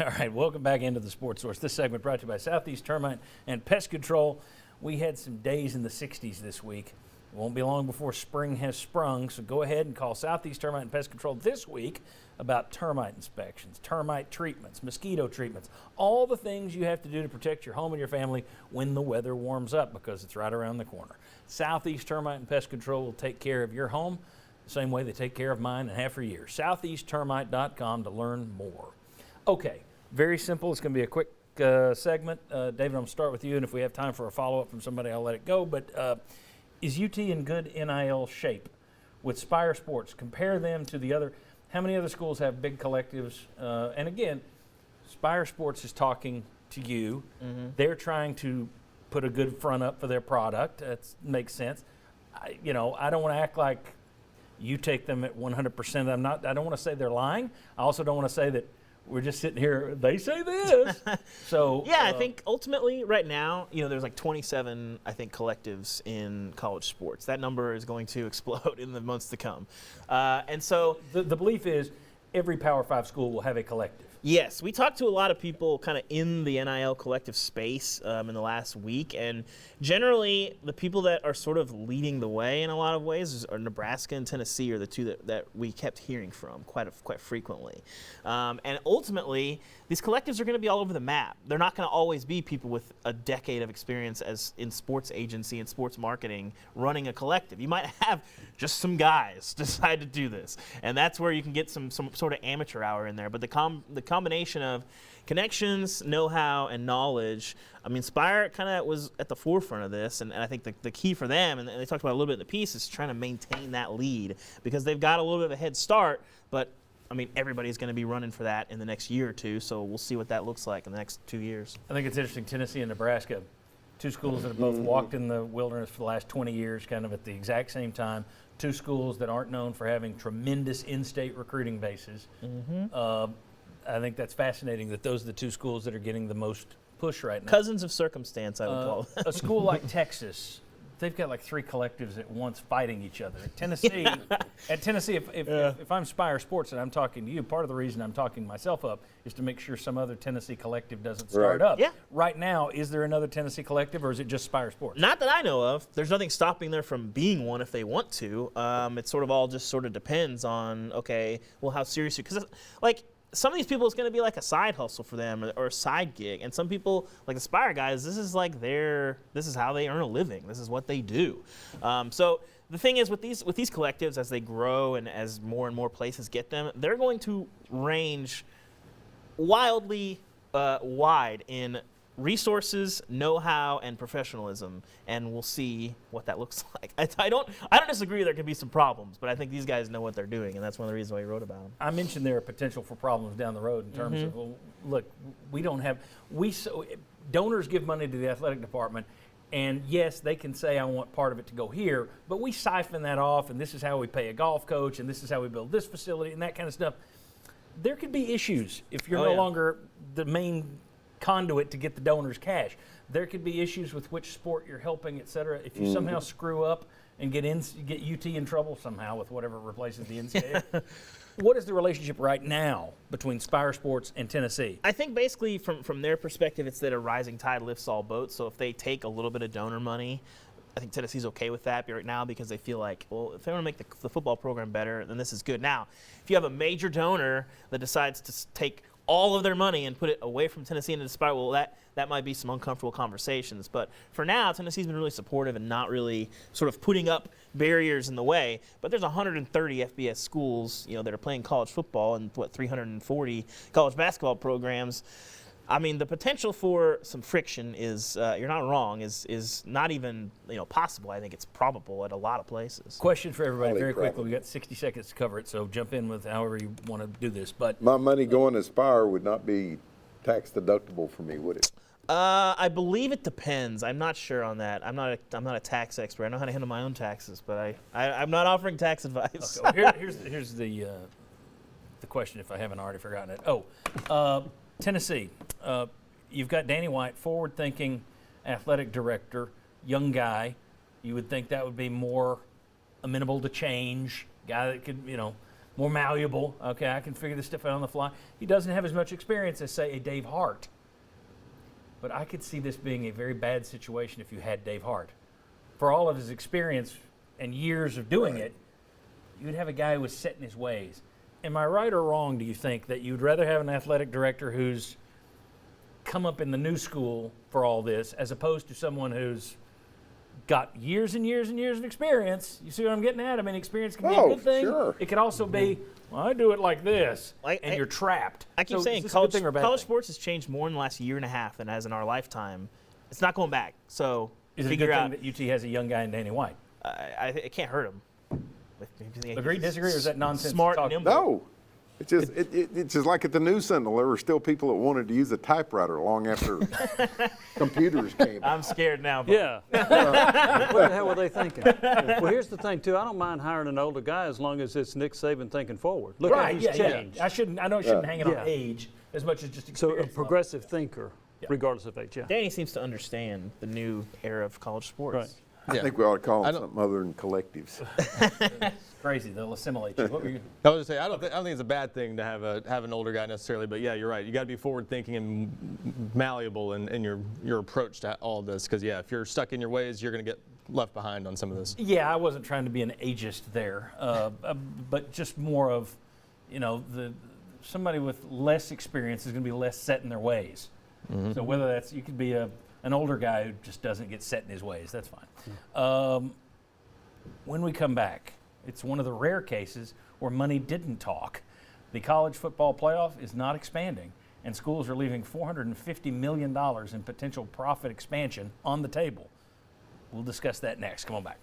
All right, welcome back into the Sports Source. This segment brought to you by Southeast Termite and Pest Control. We had some days in the 60s this week. It won't be long before spring has sprung, so go ahead and call Southeast Termite and Pest Control this week about termite inspections, termite treatments, mosquito treatments, all the things you have to do to protect your home and your family when the weather warms up, because it's right around the corner. Southeast Termite and Pest Control will take care of your home the same way they take care of mine and have for years. SoutheastTermite.com to learn more. Okay, very simple. It's going to be a quick segment. David, I'm going to start with you, and if we have time for a follow-up from somebody, I'll let it go. But is UT in good NIL shape with Spire Sports? Compare them to the other. How many other schools have big collectives? And again, Spire Sports is talking to you. Mm-hmm. They're trying to put a good front up for their product. That makes sense. I don't want to act like you take them at 100%. I don't want to say they're lying. I also don't want to say that we're just sitting here, they say this. So yeah, I think ultimately right now, there's like 27, I think, collectives in college sports. That number is going to explode in the months to come. And so the belief is every Power 5 school will have a collective. Yes, we talked to a lot of people kind of in the NIL collective space in the last week, and generally the people that are sort of leading the way in a lot of ways are Nebraska and Tennessee are the two that we kept hearing from quite frequently. And ultimately, these collectives are going to be all over the map. They're not going to always be people with a decade of experience as in sports agency and sports marketing running a collective. You might have just some guys decide to do this, and that's where you can get some sort of amateur hour in there. But the combination of connections, know-how, and knowledge, I mean, Spire kind of was at the forefront of this, and I think the key for them, and they talked about it a little bit in the piece, is trying to maintain that lead because they've got a little bit of a head start, but I mean, everybody's going to be running for that in the next year or two, so we'll see what that looks like in the next 2 years. I think it's interesting, Tennessee and Nebraska, two schools that have both walked in the wilderness for the last 20 years, kind of at the exact same time. Two schools that aren't known for having tremendous in-state recruiting bases. Mm-hmm. I think that's fascinating that those are the two schools that are getting the most push right now. Cousins of circumstance, I would call them. A school like Texas, they've got like three collectives at once fighting each other. At Tennessee, if I'm Spire Sports and I'm talking to you, part of the reason I'm talking myself up is to make sure some other Tennessee collective doesn't start up. Yeah. Right now, is there another Tennessee collective, or is it just Spire Sports? Not that I know of. There's nothing stopping there from being one if they want to. It sort of all just sort of depends on, okay, well, how serious you, because like, some of these people, it's going to be like a side hustle for them or a side gig. And some people, like the Spire guys, this is how they earn a living. This is what they do. So the thing is with these collectives, as they grow and as more and more places get them, they're going to range wildly wide in resources, know-how, and professionalism, and we'll see what that looks like. I don't disagree there can be some problems, but I think these guys know what they're doing, and that's one of the reasons why we wrote about them. I mentioned there are potential for problems down the road in terms of, well, look, donors give money to the athletic department, and yes, they can say, I want part of it to go here, but we siphon that off, and this is how we pay a golf coach, and this is how we build this facility, and that kind of stuff. There could be issues if you're no longer the main conduit to get the donors' cash. There could be issues with which sport you're helping, et cetera. If you somehow screw up and get UT in trouble somehow with whatever replaces the NCAA, what is the relationship right now between Spire Sports and Tennessee? I think basically from their perspective, it's that a rising tide lifts all boats. So if they take a little bit of donor money, I think Tennessee's okay with that right now because they feel like, well, if they want to make the football program better, then this is good. Now, if you have a major donor that decides to take all of their money and put it away from Tennessee into the Spire, well, that might be some uncomfortable conversations. But for now, Tennessee's been really supportive and not really sort of putting up barriers in the way. But there's 130 FBS schools, that are playing college football and 340 college basketball programs. I mean, the potential for some friction is, you're not wrong, is not even possible. I think it's probable at a lot of places. Question for everybody very quickly. We've got 60 seconds to cover it, so jump in with however you want to do this. But my money going to Spire would not be tax deductible for me, would it? I believe it depends. I'm not sure on that. I'm not a tax expert. I know how to handle my own taxes, but I'm not offering tax advice. Okay, well, here's the question, if I haven't already forgotten it. Tennessee, you've got Danny White, forward-thinking athletic director, young guy. You would think that would be more amenable to change, guy that could, more malleable. Okay, I can figure this stuff out on the fly. He doesn't have as much experience as, say, a Dave Hart. But I could see this being a very bad situation if you had Dave Hart. For all of his experience and years of doing it, you'd have a guy who was set in his ways. Am I right or wrong, do you think, that you'd rather have an athletic director who's come up in the new school for all this as opposed to someone who's got years and years and years of experience? You see what I'm getting at? I mean, experience can be a good thing. Sure. It could also be, well, I do it like this, and you're trapped. I keep So saying is this a good thing or a bad college thing? sports has changed more in the last year and a half than it has in our lifetime. It's not going back. So Is it a figure good out. thing that UT has a young guy in Danny White? It can't hurt him. Agree, disagree, or is that nonsense? Smart, talk? nimble. No. It's just like at the News Sentinel, there were still people that wanted to use a typewriter long after computers came out. I'm scared now. But Yeah. What the hell were they thinking? Well, here's the thing, too. I don't mind hiring an older guy as long as it's Nick Saban thinking forward. Look how Right, he's yeah, changed. I know it shouldn't hang it on Yeah. age as much as just So a experience. progressive thinker, Yeah. regardless of age, yeah. Danny seems to understand the new era of college sports. Right. I think we ought to call them something other than collectives. Crazy, they'll assimilate you. What were you? I was just say I don't think it's a bad thing to have an older guy necessarily, but yeah, you're right. You got to be forward thinking and malleable in your approach to all of this, because yeah, if you're stuck in your ways, you're going to get left behind on some of this. Yeah, I wasn't trying to be an ageist there, but just more of, somebody with less experience is going to be less set in their ways. So whether that's, you could be an older guy who just doesn't get set in his ways, that's fine. When we come back, it's one of the rare cases where money didn't talk. The college football playoff is not expanding, and schools are leaving $450 million in potential profit expansion on the table. We'll discuss that next. Come on back.